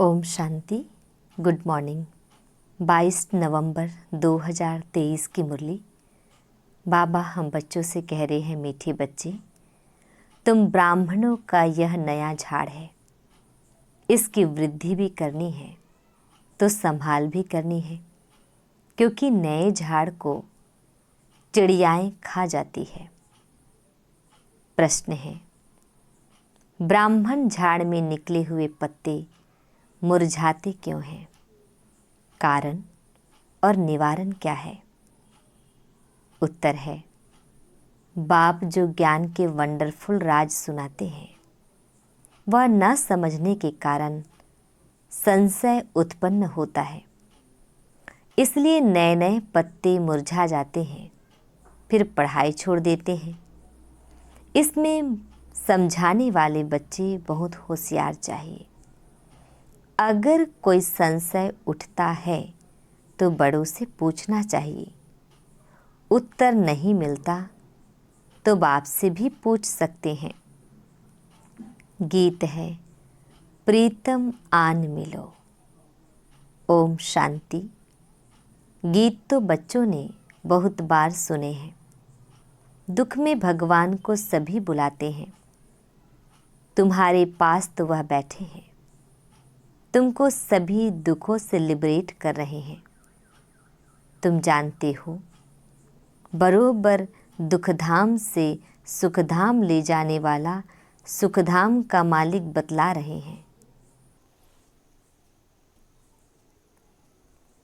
Om Shanti. Good morning. 22 नवंबर 2023 की मुरली। बाबा हम बच्चों से कह रहे हैं, मीठे बच्चे, तुम ब्राह्मणों का यह नया झाड़ है, इसकी वृद्धि भी करनी है तो संभाल भी करनी है, क्योंकि नए झाड़ को चिड़ियाएं खा जाती है। प्रश्न है, ब्राह्मण झाड़ में निकले हुए पत्ते मुरझाते क्यों हैं? कारण और निवारण क्या है? उत्तर है, बाप जो ज्ञान के वंडरफुल राज सुनाते हैं, वह न समझने के कारण संशय उत्पन्न होता है। इसलिए नए नए पत्ते मुरझा जाते हैं, फिर पढ़ाई छोड़ देते हैं। इसमें समझाने वाले बच्चे बहुत होशियार चाहिए। अगर कोई संशय उठता है तो बड़ों से पूछना चाहिए। उत्तर नहीं मिलता तो बाप से भी पूछ सकते हैं। गीत है, प्रीतम आन मिलो। ओम शांति। गीत तो बच्चों ने बहुत बार सुने हैं। दुख में भगवान को सभी बुलाते हैं। तुम्हारे पास तो वह बैठे हैं, तुमको सभी दुखों से लिबरेट कर रहे हैं। तुम जानते हो, बरोबर दुखधाम से सुखधाम ले जाने वाला सुखधाम का मालिक बतला रहे हैं।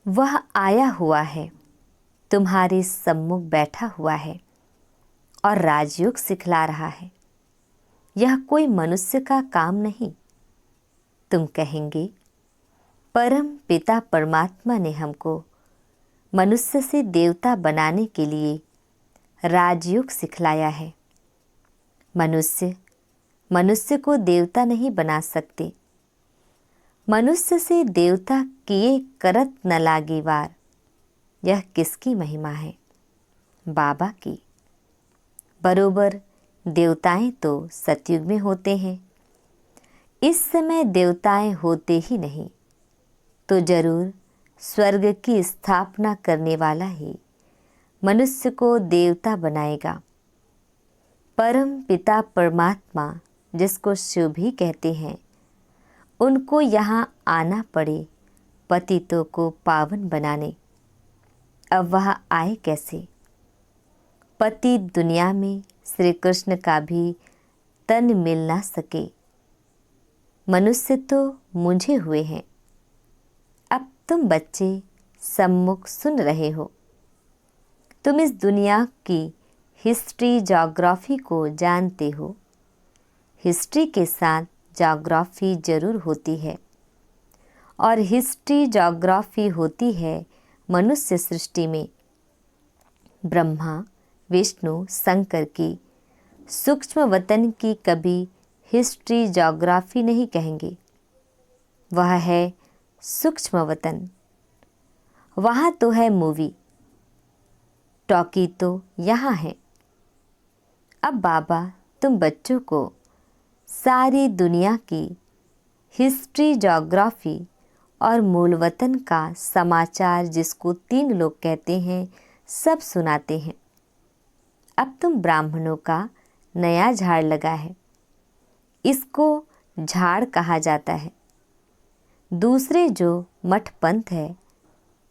वह आया हुआ है, तुम्हारे सम्मुख बैठा हुआ है और राजयोग सिखला रहा है। यह कोई मनुष्य का काम नहीं। तुम कहेंगे, परम पिता परमात्मा ने हमको मनुष्य से देवता बनाने के लिए राजयोग सिखलाया है। मनुष्य को देवता नहीं बना सकते। मनुष्य से देवता किए करत न लागे वार। यह किसकी महिमा है? बाबा की। बरोबर देवताएं तो सतयुग में होते हैं। इस समय देवताएं होते ही नहीं तो जरूर स्वर्ग की स्थापना करने वाला ही मनुष्य को देवता बनाएगा। परम पिता परमात्मा, जिसको शिव भी कहते हैं, उनको यहाँ आना पड़े पतितों को पावन बनाने। अब वह आए कैसे? पति दुनिया में श्री कृष्ण का भी तन मिल ना सके। मनुष्य तो मुझे हुए हैं। अब तुम बच्चे सम्मुख सुन रहे हो। तुम इस दुनिया की हिस्ट्री ज्योग्राफी को जानते हो। हिस्ट्री के साथ ज्योग्राफी जरूर होती है, और हिस्ट्री ज्योग्राफी होती है मनुष्य सृष्टि में। ब्रह्मा विष्णु शंकर की सूक्ष्म वतन की कभी हिस्ट्री ज्योग्राफी नहीं कहेंगे। वह है सूक्ष्म वतन। वहाँ तो है मूवी, टॉकी तो यहाँ है। अब बाबा तुम बच्चों को सारी दुनिया की हिस्ट्री ज्योग्राफी और मूल वतन का समाचार, जिसको 3 लोग कहते हैं, सब सुनाते हैं। अब तुम ब्राह्मणों का नया झाड़ लगा है, इसको झाड़ कहा जाता है। दूसरे जो मठ पंथ है,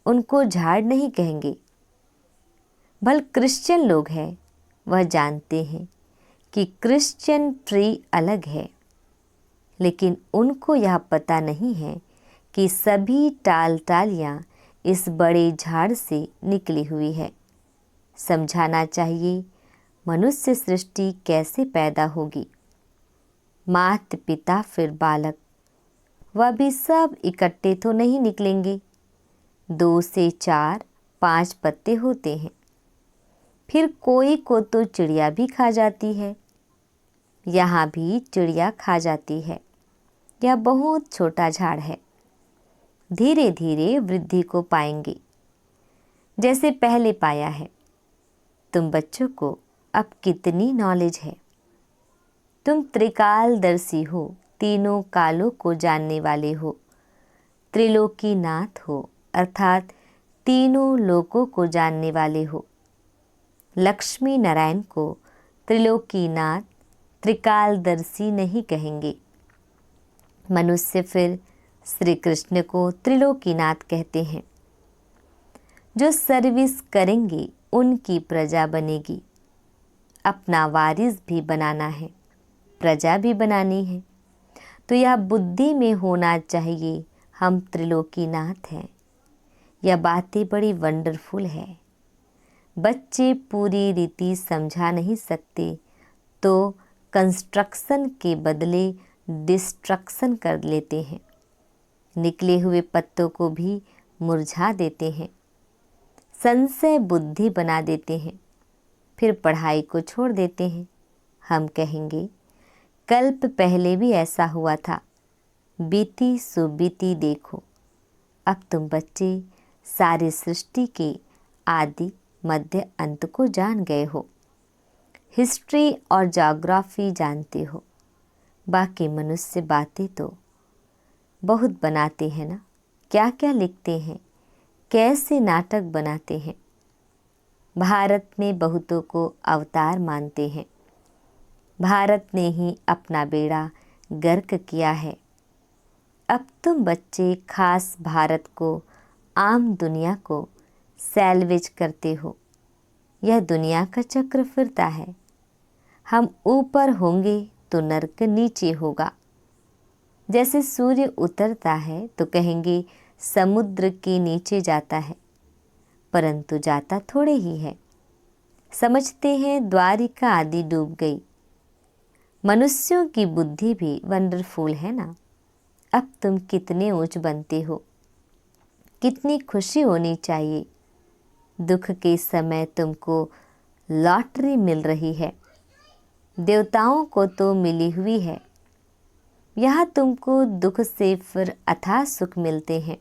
उनको झाड़ नहीं कहेंगे। भल क्रिश्चियन लोग हैं, वह जानते हैं कि क्रिश्चियन ट्री अलग है, लेकिन उनको यह पता नहीं है कि सभी टालियाँ इस बड़े झाड़ से निकली हुई है। समझाना चाहिए मनुष्य सृष्टि कैसे पैदा होगी। मात पिता फिर बालक, वह भी सब इकट्ठे तो नहीं निकलेंगे। 2 से 4, 5 पत्ते होते हैं। फिर कोई को तो चिड़िया भी खा जाती है। यहाँ भी चिड़िया खा जाती है। यह बहुत छोटा झाड़ है। धीरे धीरे वृद्धि को पाएंगे, जैसे पहले पाया है। तुम बच्चों को अब कितनी नॉलेज है। तुम त्रिकालदर्शी हो, तीनों कालों को जानने वाले हो। त्रिलोकीनाथ हो, अर्थात तीनों लोकों को जानने वाले हो। लक्ष्मी नारायण को त्रिलोकीनाथ, त्रिकालदर्शी नहीं कहेंगे। मनुष्य फिर श्री कृष्ण को त्रिलोकीनाथ कहते हैं। जो सर्विस करेंगे उनकी प्रजा बनेगी। अपना वारिस भी बनाना है, प्रजा भी बनानी है, तो यह बुद्धि में होना चाहिए हम त्रिलोकीनाथ हैं। यह बातें बड़ी वंडरफुल है। बच्चे पूरी रीति समझा नहीं सकते तो कंस्ट्रक्शन के बदले डिस्ट्रक्शन कर लेते हैं। निकले हुए पत्तों को भी मुरझा देते हैं, संशय बुद्धि बना देते हैं, फिर पढ़ाई को छोड़ देते हैं। हम कहेंगे कल्प पहले भी ऐसा हुआ था, बीती सो बीती देखो। अब तुम बच्चे सारी सृष्टि के आदि मध्य अंत को जान गए हो, हिस्ट्री और ज्योग्राफी जानते हो। बाकी मनुष्य बातें तो बहुत बनाते हैं ना, क्या क्या लिखते हैं, कैसे नाटक बनाते हैं। भारत में बहुतों को अवतार मानते हैं। भारत ने ही अपना बेड़ा गर्क किया है। अब तुम बच्चे खास भारत को, आम दुनिया को सैल्वेज करते हो। यह दुनिया का चक्र फिरता है। हम ऊपर होंगे तो नरक नीचे होगा। जैसे सूर्य उतरता है तो कहेंगे समुद्र के नीचे जाता है, परंतु जाता थोड़े ही है। समझते हैं द्वारिका आदि डूब गई। मनुष्यों की बुद्धि भी वंडरफुल है ना। अब तुम कितने ऊंच बनते हो, कितनी खुशी होनी चाहिए। दुख के समय तुमको लॉटरी मिल रही है, देवताओं को तो मिली हुई है। यहाँ तुमको दुख से फिर अथाह सुख मिलते हैं,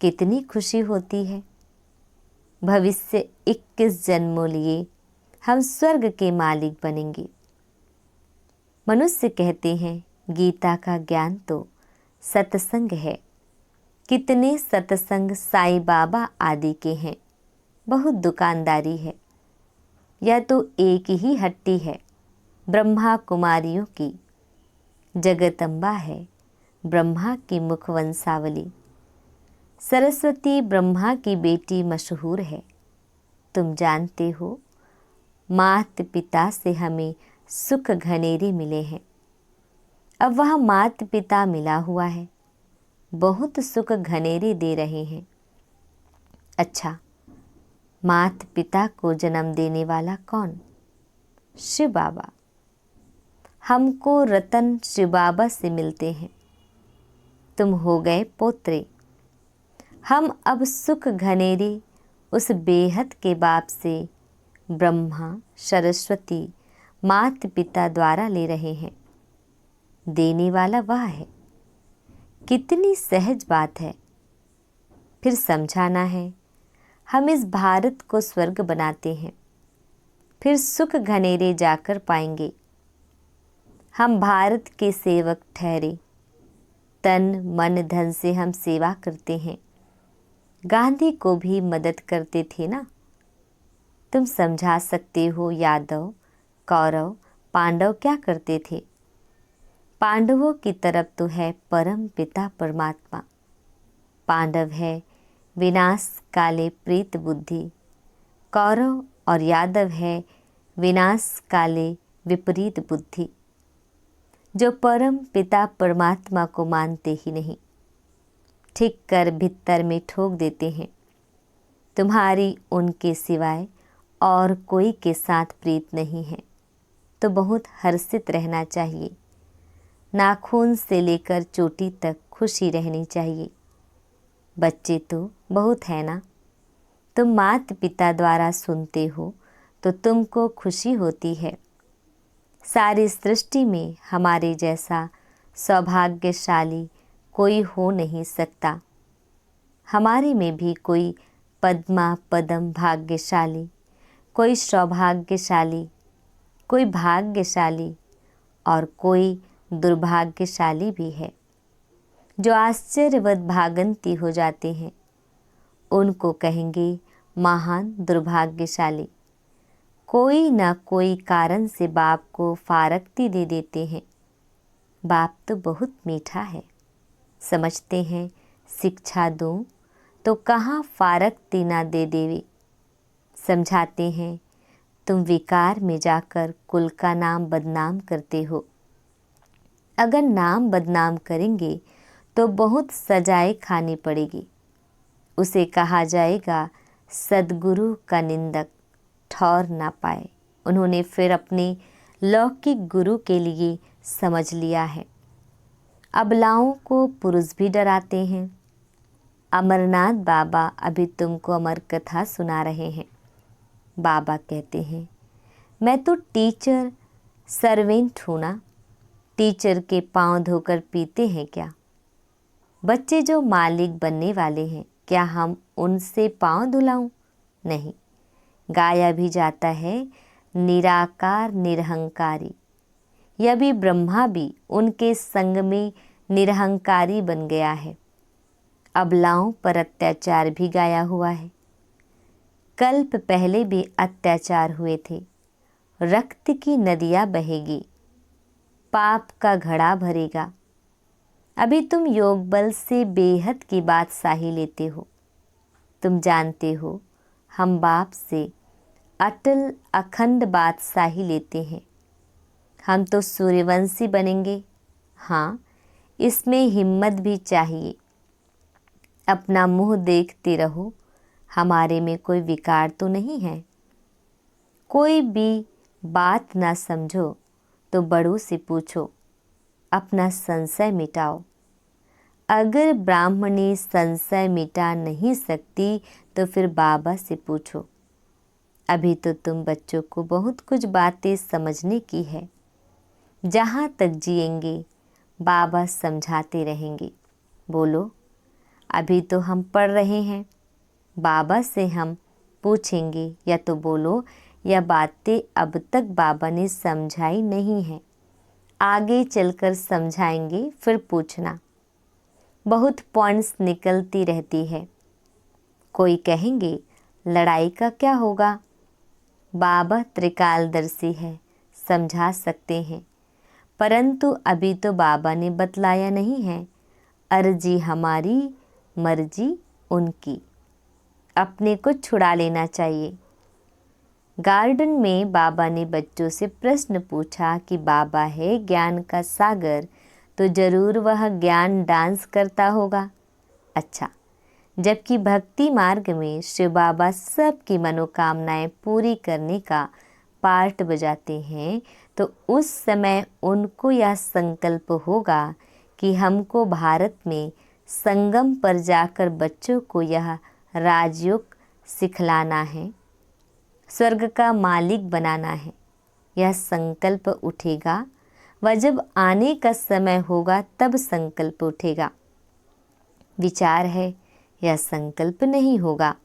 कितनी खुशी होती है। भविष्य 21 जन्मों लिए हम स्वर्ग के मालिक बनेंगे। मनुष्य कहते हैं गीता का ज्ञान तो सत्संग है। कितने सत्संग साईं बाबा आदि के हैं, बहुत दुकानदारी है। यह तो एक ही हट्टी है, ब्रह्मा कुमारियों की। जगदम्बा है ब्रह्मा की मुखवंशावली। सरस्वती ब्रह्मा की बेटी मशहूर है। तुम जानते हो मात पिता से हमें सुख घनेरे मिले हैं। अब वह मात पिता मिला हुआ है, बहुत सुख घनेरे दे रहे हैं। अच्छा, मात पिता को जन्म देने वाला कौन? शिव बाबा। हमको रतन शिव बाबा से मिलते हैं। तुम हो गए पोत्रे। हम अब सुख घनेरे उस बेहद के बाप से, ब्रह्मा सरस्वती मात पिता द्वारा ले रहे हैं। देने वाला वह है। कितनी सहज बात है। फिर समझाना है हम इस भारत को स्वर्ग बनाते हैं, फिर सुख घनेरे जाकर पाएंगे। हम भारत के सेवक ठहरे, तन मन धन से हम सेवा करते हैं। गांधी को भी मदद करते थे ना। तुम समझा सकते हो यादव, कौरव, पांडव क्या करते थे। पांडवों की तरफ तो है परम पिता परमात्मा। पांडव है विनाश काले प्रीत बुद्धि, कौरव और यादव है विनाश काले विपरीत बुद्धि। जो परम पिता परमात्मा को मानते ही नहीं, ठीक कर भीतर में ठोक देते हैं। तुम्हारी उनके सिवाय और कोई के साथ प्रीत नहीं है तो बहुत हर्षित रहना चाहिए। नाखून से लेकर चोटी तक खुशी रहनी चाहिए। बच्चे तो बहुत है ना। तुम माता पिता द्वारा सुनते हो तो तुमको खुशी होती है। सारी सृष्टि में हमारे जैसा सौभाग्यशाली कोई हो नहीं सकता। हमारे में भी कोई पद्मा पदम भाग्यशाली, कोई सौभाग्यशाली, कोई भाग्यशाली और कोई दुर्भाग्यशाली भी है। जो आश्चर्यवत भागंती हो जाते हैं उनको कहेंगे महान दुर्भाग्यशाली। कोई ना कोई कारण से बाप को फारकती दे देते हैं। बाप तो बहुत मीठा है, समझते हैं शिक्षा दूं तो कहाँ फारकती ना दे देवे। समझाते हैं तुम विकार में जाकर कुल का नाम बदनाम करते हो। अगर नाम बदनाम करेंगे तो बहुत सजाएं खानी पड़ेगी। उसे कहा जाएगा सद्गुरु का निंदक, ठौर ना पाए। उन्होंने फिर अपने लौकिक गुरु के लिए समझ लिया है। अबलाओं को पुरुष भी डराते हैं। अमरनाथ बाबा अभी तुमको अमर कथा सुना रहे हैं। बाबा कहते हैं मैं तो टीचर सर्वेंट हूँ ना, टीचर के पांव धोकर पीते हैं क्या? बच्चे जो मालिक बनने वाले हैं क्या हम उनसे पांव धुलाऊं? नहीं। गाया भी जाता है निराकार निरहंकारी। यह भी ब्रह्मा भी उनके संग में निरहंकारी बन गया है। अबलाओं पर अत्याचार भी गाया हुआ है। कल्प पहले भी अत्याचार हुए थे। रक्त की नदियाँ बहेगी, पाप का घड़ा भरेगा। अभी तुम योग बल से बेहद की बादशाही लेते हो। तुम जानते हो हम बाप से अटल अखंड बादशाही लेते हैं। हम तो सूर्यवंशी बनेंगे। हाँ, इसमें हिम्मत भी चाहिए। अपना मुंह देखते रहो, हमारे में कोई विकार तो नहीं है। कोई भी बात ना समझो तो बड़ों से पूछो, अपना संशय मिटाओ। अगर ब्राह्मणी संशय मिटा नहीं सकती तो फिर बाबा से पूछो। अभी तो तुम बच्चों को बहुत कुछ बातें समझने की है। जहाँ तक जिएंगे बाबा समझाते रहेंगे। बोलो, अभी तो हम पढ़ रहे हैं, बाबा से हम पूछेंगे या तो बोलो यह बातें अब तक बाबा ने समझाई नहीं है, आगे चलकर समझाएंगे फिर पूछना। बहुत पॉइंट्स निकलती रहती है। कोई कहेंगे लड़ाई का क्या होगा? बाबा त्रिकालदर्शी है, समझा सकते हैं, परंतु अभी तो बाबा ने बतलाया नहीं है। अर्जी हमारी, मर्जी उनकी। अपने को छुड़ा लेना चाहिए। गार्डन में बाबा ने बच्चों से प्रश्न पूछा कि बाबा है ज्ञान का सागर, तो जरूर वह ज्ञान डांस करता होगा। अच्छा, जबकि भक्ति मार्ग में शिव बाबा सबकी मनोकामनाएं पूरी करने का पार्ट बजाते हैं, तो उस समय उनको यह संकल्प होगा कि हमको भारत में संगम पर जाकर बच्चों को यह राजयोग सिखलाना है, स्वर्ग का मालिक बनाना है। यह संकल्प उठेगा। वह जब आने का समय होगा तब संकल्प उठेगा। विचार है, यह संकल्प नहीं होगा।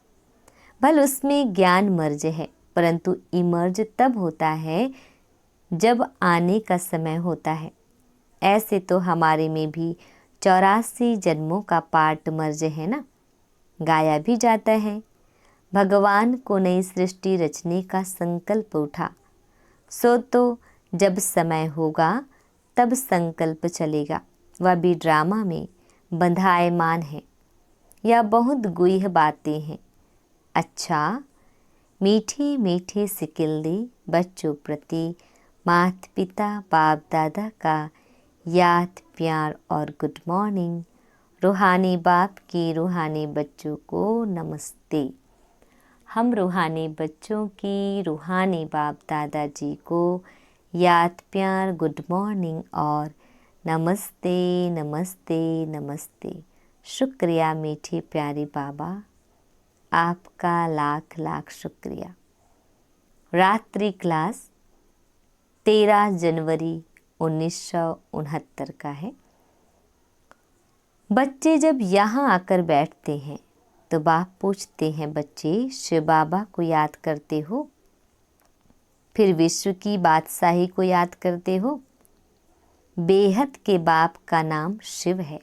भले उसमें ज्ञान मर्ज है, परंतु इमर्ज तब होता है जब आने का समय होता है। ऐसे तो हमारे में भी 84 जन्मों का पार्ट मर्ज है ना। गाया भी जाता है भगवान को नई सृष्टि रचने का संकल्प उठा, सो तो जब समय होगा तब संकल्प चलेगा। वह भी ड्रामा में बंधायमान है। यह बहुत गुह्य बातें हैं। अच्छा, मीठे मीठे सिकिल्दी बच्चों प्रति माता पिता बाप दादा का याद प्यार और गुड मॉर्निंग। रूहानी बाप की रूहानी बच्चों को नमस्ते। हम रूहानी बच्चों की रूहानी बाप दादाजी को याद प्यार गुड मॉर्निंग और नमस्ते नमस्ते नमस्ते। शुक्रिया मीठे प्यारे बाबा, आपका लाख लाख शुक्रिया। रात्रि क्लास 13 जनवरी 1969 का है। बच्चे जब यहाँ आकर बैठते हैं तो बाप पूछते हैं, बच्चे शिव बाबा को याद करते हो? फिर विश्व की बादशाही को याद करते हो? बेहद के बाप का नाम शिव है।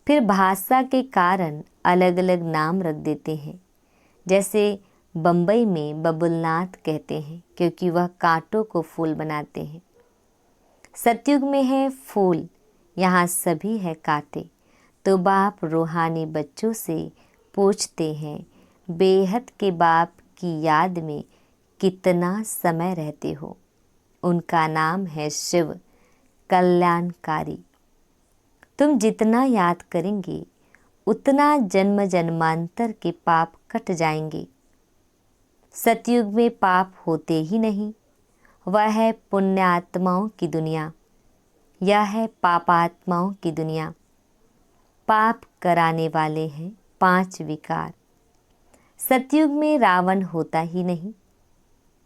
फिर भाषा के कारण अलग अलग नाम रख देते हैं। जैसे बम्बई में बबुलनाथ कहते हैं क्योंकि वह कांटों को फूल बनाते हैं। सतयुग में है फूल, यहाँ सभी है कांटे। तो बाप रूहानी बच्चों से पूछते हैं, बेहद के बाप की याद में कितना समय रहते हो। उनका नाम है शिव कल्याणकारी। तुम जितना याद करेंगे उतना जन्म जन्मांतर के पाप कट जाएंगे। सतयुग में पाप होते ही नहीं, वह है पुण्यात्माओं की दुनिया, यह है पापात्माओं की दुनिया। पाप कराने वाले हैं 5 विकार। सतयुग में रावण होता ही नहीं,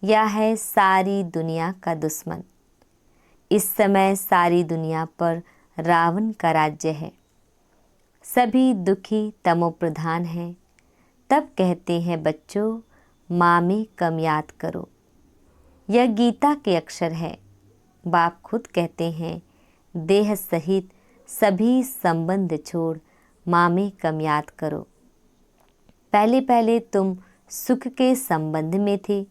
यह है सारी दुनिया का दुश्मन। इस समय सारी दुनिया पर रावण का राज्य है। सभी दुखी तमोप्रधान हैं। तब कहते हैं बच्चों, माँ में कम याद करो। यह गीता के अक्षर है। बाप खुद कहते हैं, देह सहित सभी संबंध छोड़ माँ में कम याद करो। पहले पहले तुम सुख के संबंध में थे,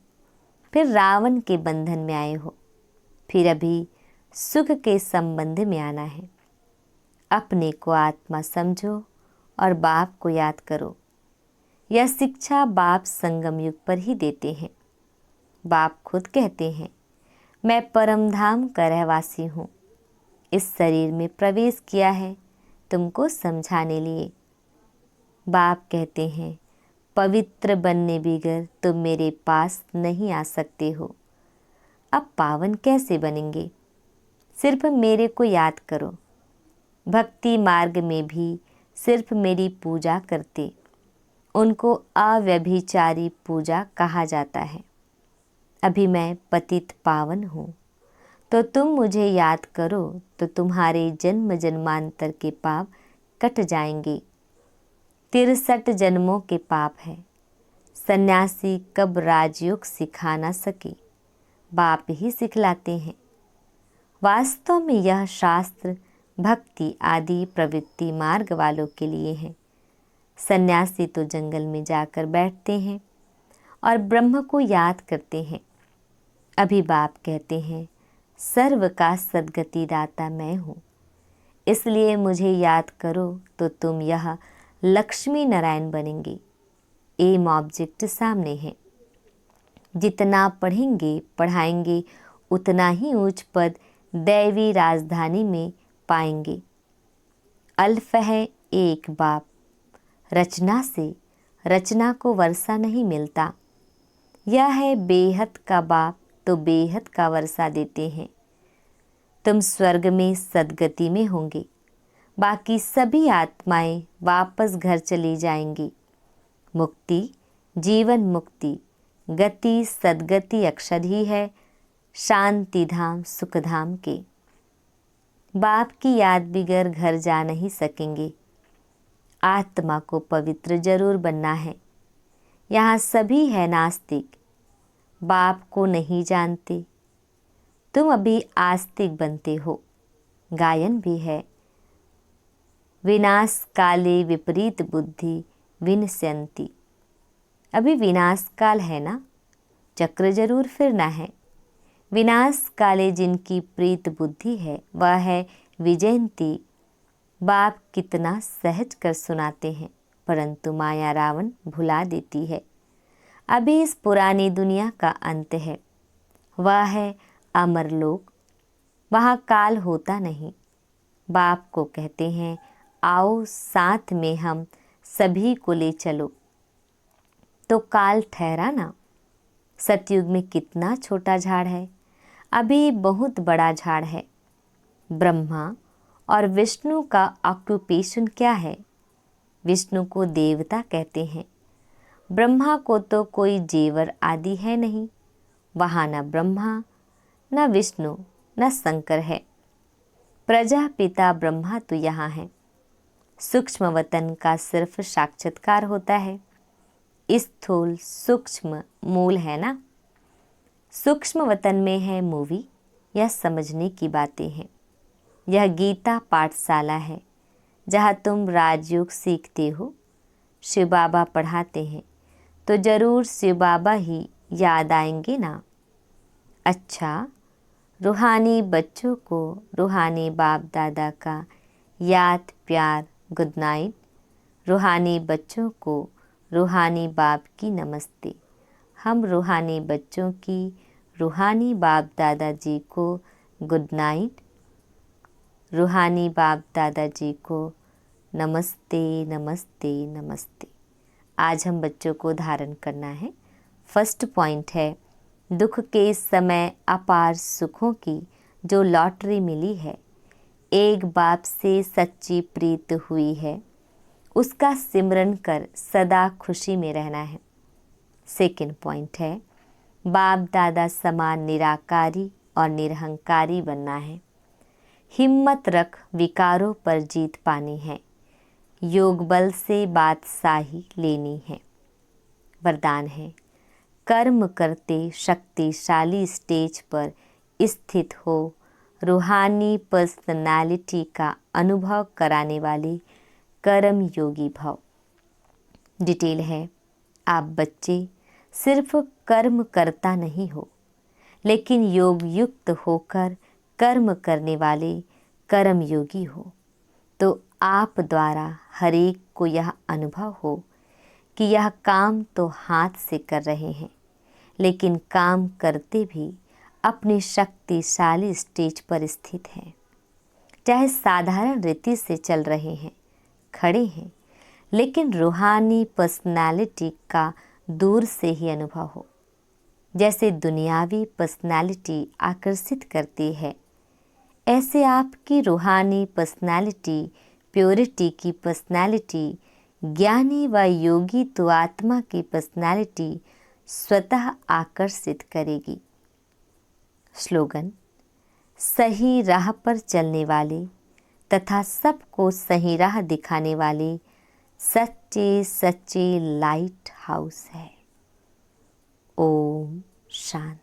फिर रावण के बंधन में आए हो, फिर अभी सुख के संबंध में आना है। अपने को आत्मा समझो और बाप को याद करो। यह शिक्षा बाप संगम युग पर ही देते हैं। बाप खुद कहते हैं, मैं परमधाम का रहवासी हूँ। इस शरीर में प्रवेश किया है तुमको समझाने लिए। बाप कहते हैं, पवित्र बनने बिगर तुम मेरे पास नहीं आ सकते हो। अब पावन कैसे बनेंगे? सिर्फ मेरे को याद करो। भक्ति मार्ग में भी सिर्फ मेरी पूजा करते, उनको अव्यभिचारी पूजा कहा जाता है। अभी मैं पतित पावन हूँ, तो तुम मुझे याद करो तो तुम्हारे जन्म जन्मांतर के पाप कट जाएंगे। 63 जन्मों के पाप है। सन्यासी कब राजयोग सिखा ना सके, बाप ही सिखलाते हैं। वास्तव में यह शास्त्र भक्ति आदि प्रवृत्ति मार्ग वालों के लिए है। सन्यासी तो जंगल में जाकर बैठते हैं और ब्रह्म को याद करते हैं। अभी बाप कहते हैं, सर्व का सद्गति दाता मैं हूँ, इसलिए मुझे याद करो तो तुम यह लक्ष्मी नारायण बनेंगे। एम ऑब्जेक्ट सामने है। जितना पढ़ेंगे पढ़ाएंगे उतना ही उच्च पद दैवी राजधानी में पाएंगे। अल्फ है एक बाप, रचना से रचना को वर्षा नहीं मिलता। यह है बेहद का बाप, तो बेहद का वर्षा देते हैं। तुम स्वर्ग में सद्गति में होंगे, बाकी सभी आत्माएं वापस घर चली जाएंगी। मुक्ति, जीवन मुक्ति, गति सद्गति अक्षर ही है शांति धाम सुख धाम के। बाप की याद बिगर घर जा नहीं सकेंगे। आत्मा को पवित्र जरूर बनना है। यहाँ सभी है नास्तिक, बाप को नहीं जानते। तुम अभी आस्तिक बनते हो। गायन भी है, विनाश काले विपरीत बुद्धि विनश्यन्ति। अभी विनाश काल है ना, चक्र जरूर फिरना है। विनाश काले जिनकी प्रीत बुद्धि है वह है विजयंती। बाप कितना सहज कर सुनाते हैं, परंतु माया रावण भुला देती है। अभी इस पुरानी दुनिया का अंत है, वह है अमरलोक। वहाँ काल होता नहीं। बाप को कहते हैं, आओ साथ में हम सभी को ले चलो। तो काल ठहरा ना। सतयुग में कितना छोटा झाड़ है, अभी बहुत बड़ा झाड़ है। ब्रह्मा और विष्णु का ऑक्यूपेशन क्या है? विष्णु को देवता कहते हैं। ब्रह्मा को तो कोई जेवर आदि है नहीं। वहाँ न ब्रह्मा न विष्णु न शंकर है। प्रजापिता ब्रह्मा तो यहाँ है। सूक्ष्म वतन का सिर्फ साक्षात्कार होता है। स्थूल सूक्ष्म मूल है ना। सूक्ष्म वतन में है मूवी। यह समझने की बातें हैं। यह गीता पाठशाला है। जहाँ तुम राजयोग सीखते हो, शिव बाबा पढ़ाते हैं, तो ज़रूर शिव बाबा ही याद आएंगे ना। अच्छा, रूहानी बच्चों को रूहानी बाप दादा का याद प्यार गुड नाइट। रूहानी बच्चों को रूहानी बाप की नमस्ते। हम रूहानी बच्चों की रूहानी बाप दादाजी को गुड नाइट। रूहानी बाप दादाजी को नमस्ते नमस्ते नमस्ते। आज हम बच्चों को धारण करना है। फर्स्ट पॉइंट है, दुख के इस समय अपार सुखों की जो लॉटरी मिली है, एक बाप से सच्ची प्रीत हुई है, उसका सिमरन कर सदा खुशी में रहना है। सेकंड पॉइंट है, बाप दादा समान निराकारी और निरहंकारी बनना है। हिम्मत रख विकारों पर जीत पानी है, योग बल से बादशाही लेनी है। वरदान है, कर्म करते शक्तिशाली स्टेज पर स्थित हो, रूहानी पर्सनालिटी का अनुभव कराने वाले कर्म योगी भव। डिटेल है, आप बच्चे सिर्फ कर्म करता नहीं हो, लेकिन योग युक्त होकर कर्म करने वाले कर्म योगी हो। तो आप द्वारा हर एक को यह अनुभव हो कि यह काम तो हाथ से कर रहे हैं, लेकिन काम करते भी अपनी शक्तिशाली स्टेज पर स्थित हैं। चाहे साधारण रीति से चल रहे हैं, खड़े हैं, लेकिन रूहानी पर्सनालिटी का दूर से ही अनुभव हो। जैसे दुनियावी पर्सनालिटी आकर्षित करती है, ऐसे आपकी रूहानी पर्सनालिटी, प्योरिटी की पर्सनालिटी, ज्ञानी व योगी तो आत्मा की पर्सनालिटी स्वतः आकर्षित करेगी। स्लोगन, सही राह पर चलने वाले तथा सबको सही राह दिखाने वाले सच्चे सच्चे लाइट हाउस है। ओम शांति।